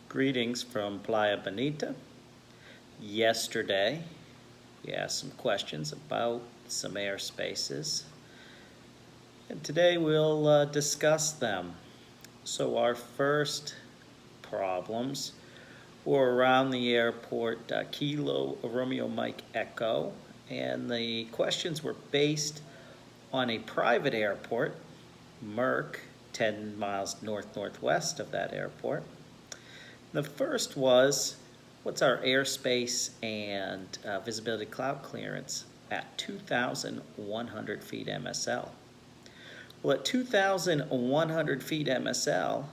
Greetings from Playa Bonita. Yesterday, we asked some questions about some airspaces, and today we'll discuss them. So our first problems were around the airport, Kilo Romeo Mike Echo, and the questions were based on a private airport, Merck, 10 miles northwest of that airport. The first was, what's our airspace and visibility cloud clearance at 2,100 feet MSL? Well, at 2,100 feet MSL,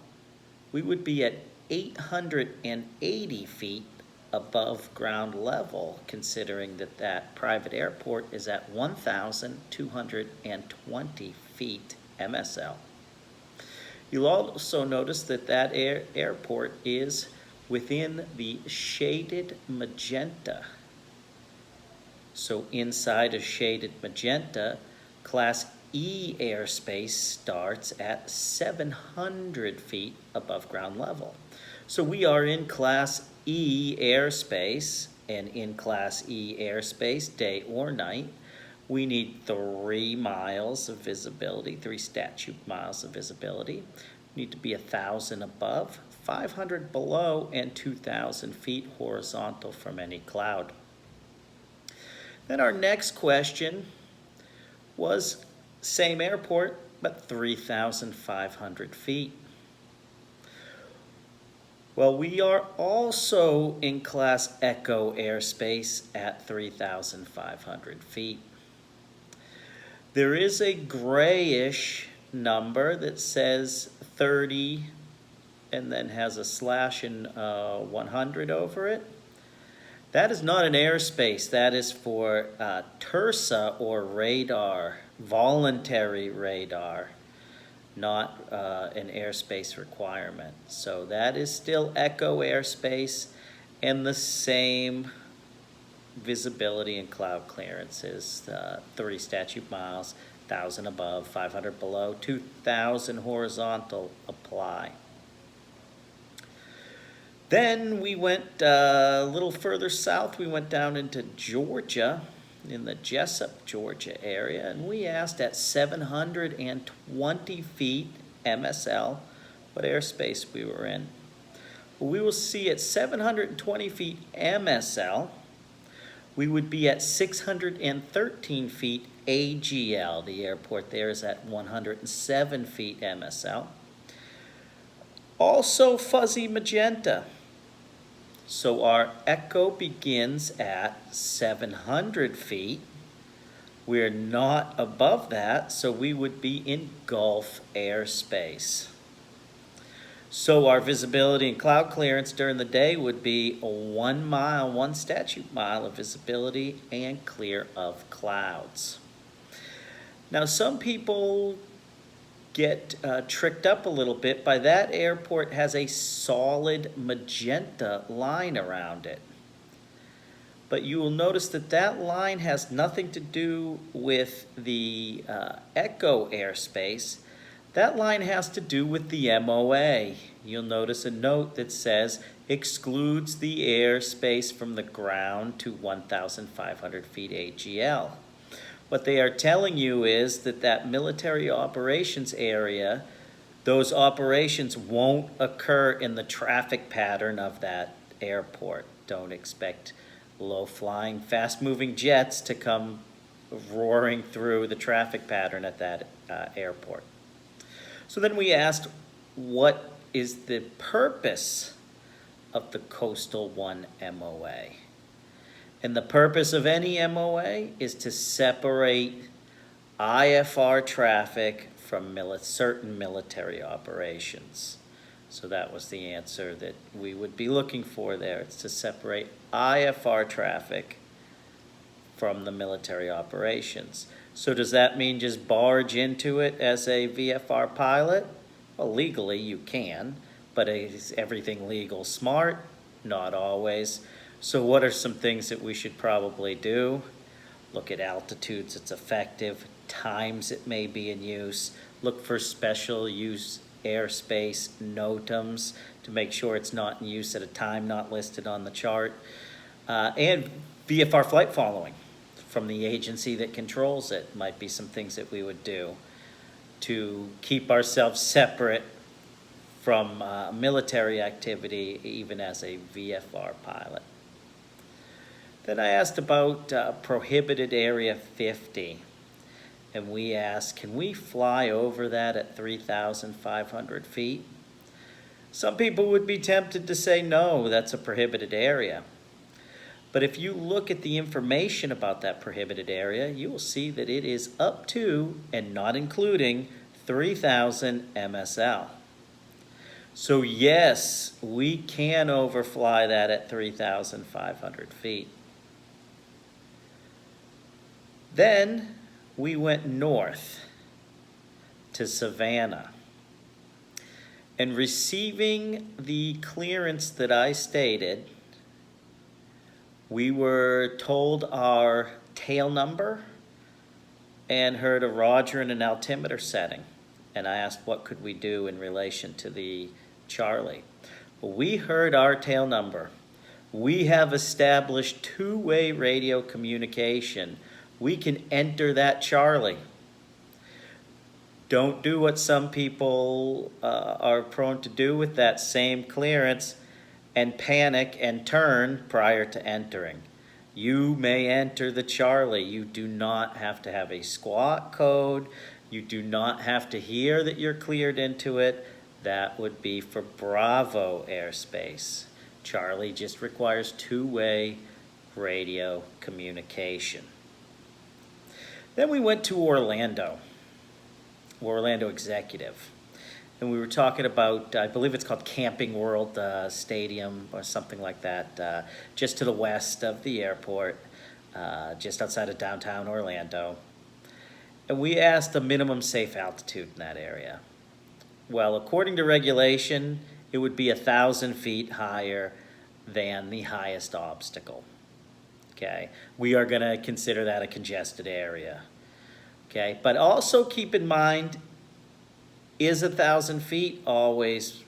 we would be at 880 feet above ground level, considering that that private airport is at 1,220 feet MSL. You'll also notice that that airport is within the shaded magenta. So inside a shaded magenta, Class E airspace starts at 700 feet above ground level. So we are in Class E airspace, and in Class E airspace, day or night, we need 3 miles of visibility, 3 statute miles of visibility. We need to be 1,000 above, 500 below, and 2,000 feet horizontal from any cloud. Then our next question was same airport, but 3,500 feet. Well, we are also in Class Echo airspace at 3,500 feet. There is a grayish number that says 30 and then has a slash in 100 over it. That is not an airspace. That is for TERSA or radar, voluntary radar, not an airspace requirement. So that is still Echo airspace, and the same visibility and cloud clearances, 30 statute miles, 1,000 above, 500 below, 2,000 horizontal apply. Then we went a little further south. We went down into Georgia, in the Jessup, Georgia area, and we asked at 720 feet MSL what airspace we were in. Well, we will see at 720 feet MSL, we would be at 613 feet AGL. The airport there is at 107 feet MSL. Also fuzzy magenta. So our Echo begins at 700 feet. We're not above that, so we would be in Gulf airspace. So our visibility and cloud clearance during the day would be 1 mile, 1 statute mile of visibility and clear of clouds. Now some people get tricked up a little bit by that airport has a solid magenta line around it. But you will notice that that line has nothing to do with the Echo airspace. That line has to do with the MOA. You'll notice a note that says excludes the airspace from the ground to 1,500 feet AGL. What they are telling you is that that military operations area, those operations won't occur in the traffic pattern of that airport. Don't expect low-flying, fast-moving jets to come roaring through the traffic pattern at that airport. So then we asked, what is the purpose of the Coastal One MOA? And the purpose of any MOA is to separate IFR traffic from certain military operations. So that was the answer that we would be looking for there. It's to separate IFR traffic from the military operations. So does that mean just barge into it as a VFR pilot? Well, legally you can, but is everything legal smart? Not always. So what are some things that we should probably do? Look at altitudes it's effective, times it may be in use, look for special use airspace NOTAMs to make sure it's not in use at a time not listed on the chart, and VFR flight following from the agency that controls it might be some things that we would do to keep ourselves separate from military activity, even as a VFR pilot. Then I asked about prohibited Area 50, and we asked, can we fly over that at 3,500 feet? Some people would be tempted to say, no, that's a prohibited area. But if you look at the information about that prohibited area, you will see that it is up to, and not including, 3,000 MSL. So yes, we can overfly that at 3,500 feet. Then we went north to Savannah. And receiving the clearance that I stated, we were told our tail number and heard a Roger and an altimeter setting. And I asked what could we do in relation to the Charlie. Well, we heard our tail number. We have established two-way radio communication. We can enter that Charlie. Don't do what some people are prone to do with that same clearance and panic and turn prior to entering. You may enter the Charlie. You do not have to have a squawk code. You do not have to hear that you're cleared into it. That would be for Bravo airspace. Charlie just requires two-way radio communication. Then we went to Orlando Executive. And we were talking about, I believe it's called Camping World Stadium or something like that, just to the west of the airport, just outside of downtown Orlando. And we asked the minimum safe altitude in that area. Well, according to regulation, it would be 1,000 feet higher than the highest obstacle. Okay, we are going to consider that a congested area. Okay, but also keep in mind, is 1,000 feet always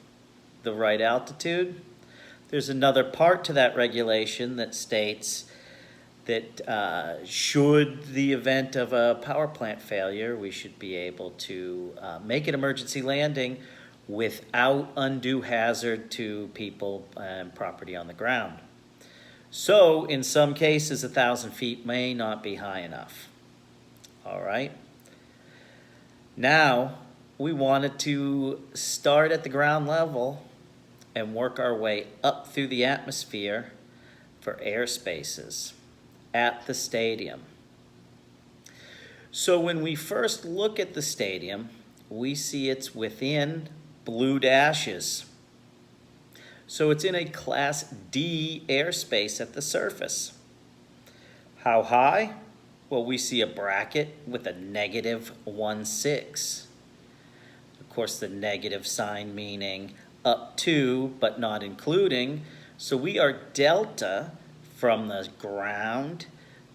the right altitude? There's another part to that regulation that states that should the event of a power plant failure, we should be able to make an emergency landing without undue hazard to people and property on the ground. So in some cases, 1,000 feet may not be high enough. All right. Now, we wanted to start at the ground level and work our way up through the atmosphere for airspaces at the stadium. So when we first look at the stadium, we see it's within blue dashes. So it's in a Class D airspace at the surface. How high? Well, we see a bracket with a -16. Of course, the negative sign meaning up to, but not including. So we are delta from the ground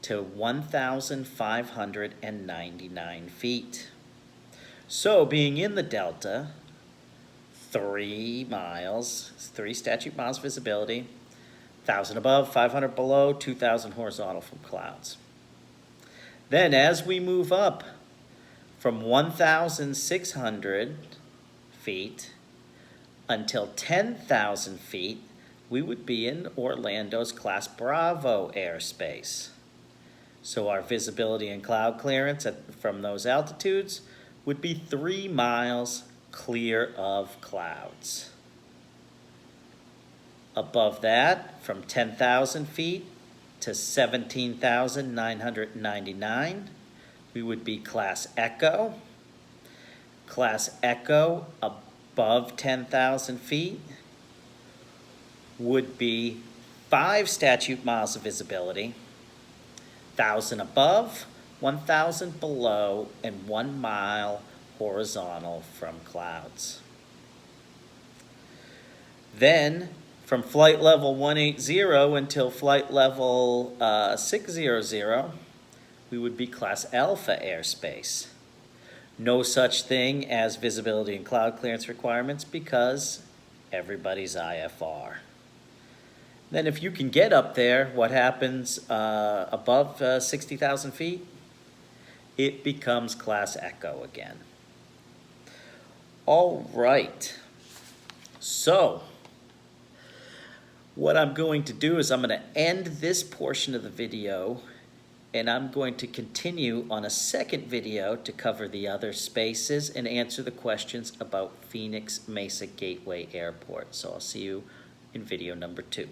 to 1,599 feet. So being in the delta, 3 miles, 3 statute miles visibility, 1,000 above, 500 below, 2,000 horizontal from clouds. Then as we move up from 1,600 feet until 10,000 feet, we would be in Orlando's Class Bravo airspace. So our visibility and cloud clearance from those altitudes would be 3 miles clear of clouds. Above that, from 10,000 feet to 17,999, we would be Class Echo. Class Echo above 10,000 feet would be 5 statute miles of visibility, 1,000 above, 1,000 below, and 1 mile horizontal from clouds. Then, from flight level 180 until flight level 600, we would be Class Alpha airspace. No such thing as visibility and cloud clearance requirements because everybody's IFR. Then if you can get up there, what happens above 60,000 feet? It becomes Class Echo again. All right. So what I'm going to do is I'm going to end this portion of the video, and I'm going to continue on a second video to cover the other spaces and answer the questions about Phoenix Mesa Gateway Airport. So I'll see you in video number 2.